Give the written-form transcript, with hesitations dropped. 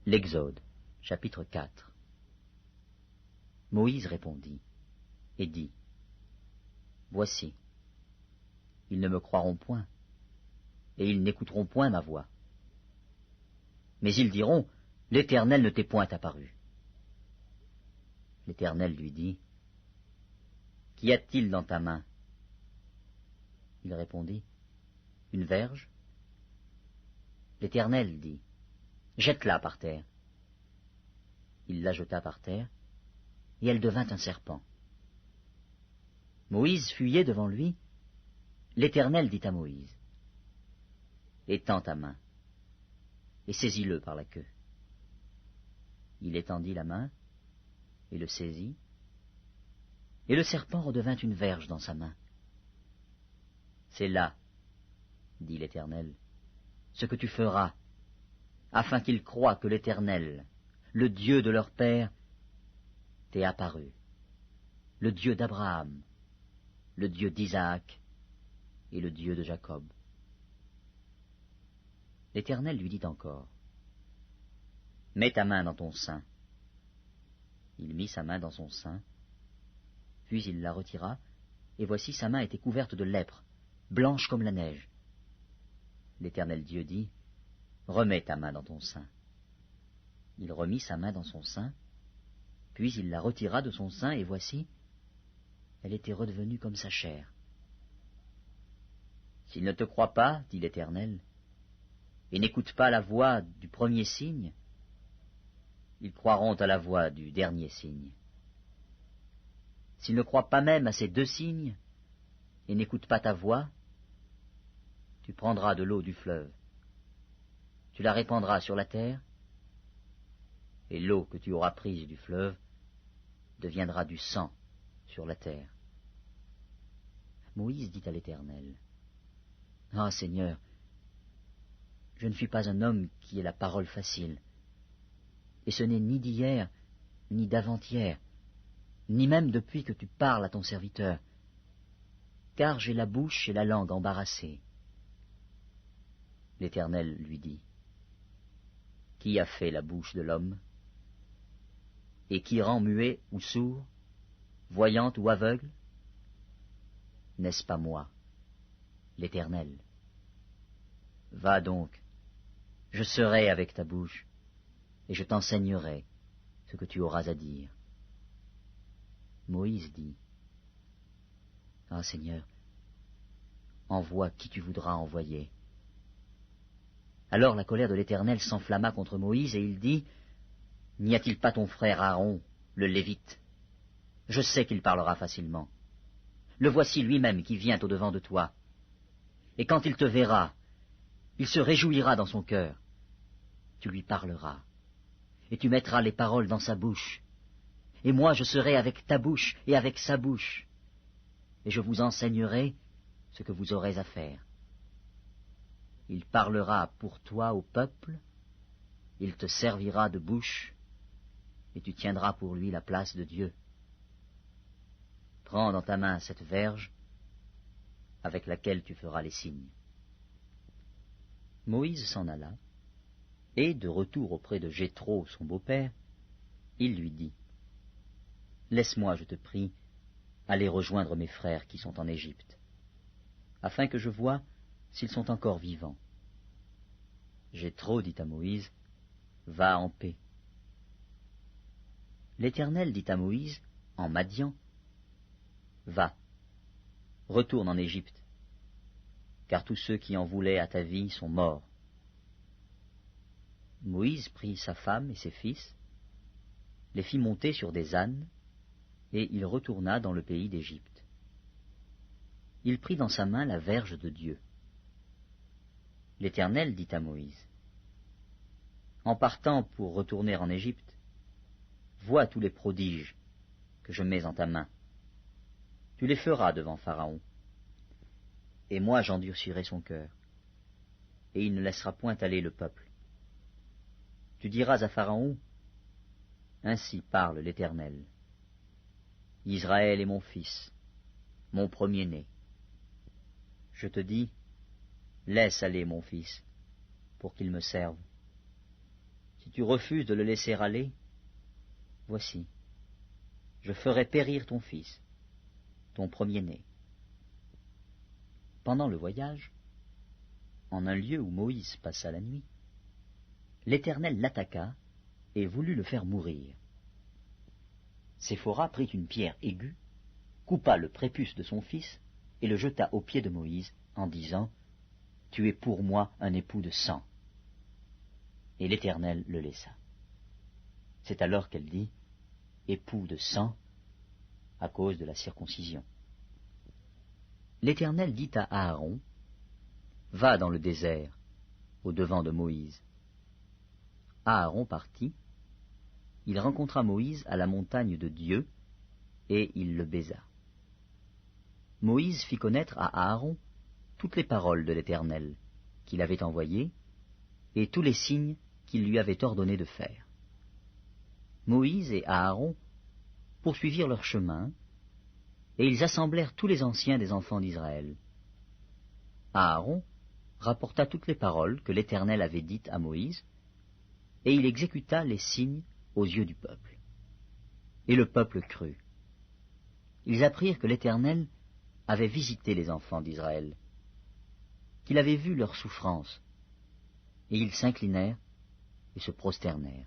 L'Exode, chapitre 4. Moïse répondit et dit, Voici, ils ne me croiront point, et ils n'écouteront point ma voix. Mais ils diront, l'Éternel ne t'est point apparu. L'Éternel lui dit, Qu'y a-t-il dans ta main? Il répondit, Une verge. L'Éternel dit, Jette-la par terre. Il la jeta par terre, et elle devint un serpent. Moïse fuyait devant lui. L'Éternel dit à Moïse, Étends ta main, et saisis-le par la queue. Il étendit la main, et le saisit, et le serpent redevint une verge dans sa main. C'est là, dit l'Éternel, ce que tu feras, afin qu'ils croient que l'Éternel, le Dieu de leur père, t'est apparu, le Dieu d'Abraham, le Dieu d'Isaac et le Dieu de Jacob. L'Éternel lui dit encore, Mets ta main dans ton sein. Il mit sa main dans son sein, puis il la retira, et voici sa main était couverte de lèpre, blanche comme la neige. L'Éternel Dieu dit, Remets ta main dans ton sein. Il remit sa main dans son sein, puis il la retira de son sein, et voici, elle était redevenue comme sa chair. S'ils ne te croient pas, dit l'Éternel, et n'écoutent pas la voix du premier signe, ils croiront à la voix du dernier signe. S'ils ne croient pas même à ces 2 signes, et n'écoutent pas ta voix, tu prendras de l'eau du fleuve, tu la répandras sur la terre, et l'eau que tu auras prise du fleuve deviendra du sang sur la terre. Moïse dit à l'Éternel, Ah, Seigneur, je ne suis pas un homme qui ait la parole facile, et ce n'est ni d'hier, ni d'avant-hier, ni même depuis que tu parles à ton serviteur, car j'ai la bouche et la langue embarrassées. L'Éternel lui dit, Qui a fait la bouche de l'homme? Et qui rend muet ou sourd, voyant ou aveugle? N'est-ce pas moi, l'Éternel? Va donc, je serai avec ta bouche, et je t'enseignerai ce que tu auras à dire. Moïse dit, Ah, Seigneur, envoie qui tu voudras envoyer. Alors la colère de l'Éternel s'enflamma contre Moïse, et il dit, N'y a-t-il pas ton frère Aaron, le Lévite? Je sais qu'il parlera facilement. Le voici lui-même qui vient au-devant de toi. Et quand il te verra, il se réjouira dans son cœur. Tu lui parleras, et tu mettras les paroles dans sa bouche. Et moi je serai avec ta bouche et avec sa bouche. Et je vous enseignerai ce que vous aurez à faire. Il parlera pour toi au peuple, il te servira de bouche, et tu tiendras pour lui la place de Dieu. Prends dans ta main cette verge, avec laquelle tu feras les signes. Moïse s'en alla, et, de retour auprès de Jéthro, son beau-père, il lui dit, Laisse-moi, je te prie, aller rejoindre mes frères qui sont en Égypte, afin que je voie s'ils sont encore vivants. Jéthro dit à Moïse, Va en paix. L'Éternel dit à Moïse, en Madian, Va, retourne en Égypte, car tous ceux qui en voulaient à ta vie sont morts. Moïse prit sa femme et ses fils, les fit monter sur des ânes, et il retourna dans le pays d'Égypte. Il prit dans sa main la verge de Dieu. L'Éternel dit à Moïse, En partant pour retourner en Égypte, vois tous les prodiges que je mets en ta main. Tu les feras devant Pharaon, et moi j'endurcirai son cœur, et il ne laissera point aller le peuple. Tu diras à Pharaon, Ainsi parle l'Éternel. Israël est mon fils, mon premier-né. Je te dis, laisse aller mon fils, pour qu'il me serve. Si tu refuses de le laisser aller, voici, je ferai périr ton fils, ton premier-né. Pendant le voyage, en un lieu où Moïse passa la nuit, l'Éternel l'attaqua et voulut le faire mourir. Séphora prit une pierre aiguë, coupa le prépuce de son fils et le jeta aux pieds de Moïse en disant « Tu es pour moi un époux de sang. » Et l'Éternel le laissa. C'est alors qu'elle dit « époux de sang » à cause de la circoncision. L'Éternel dit à Aaron « Va dans le désert, au devant de Moïse. » Aaron partit, il rencontra Moïse à la montagne de Dieu, et il le baisa. Moïse fit connaître à Aaron toutes les paroles de l'Éternel qu'il avait envoyées, et tous les signes qu'il lui avait ordonné de faire. Moïse et Aaron poursuivirent leur chemin, et ils assemblèrent tous les anciens des enfants d'Israël. Aaron rapporta toutes les paroles que l'Éternel avait dites à Moïse, et il exécuta les signes aux yeux du peuple. Et le peuple crut. Ils apprirent que l'Éternel avait visité les enfants d'Israël, qu'il avait vu leurs souffrances, et ils s'inclinèrent et se prosternèrent.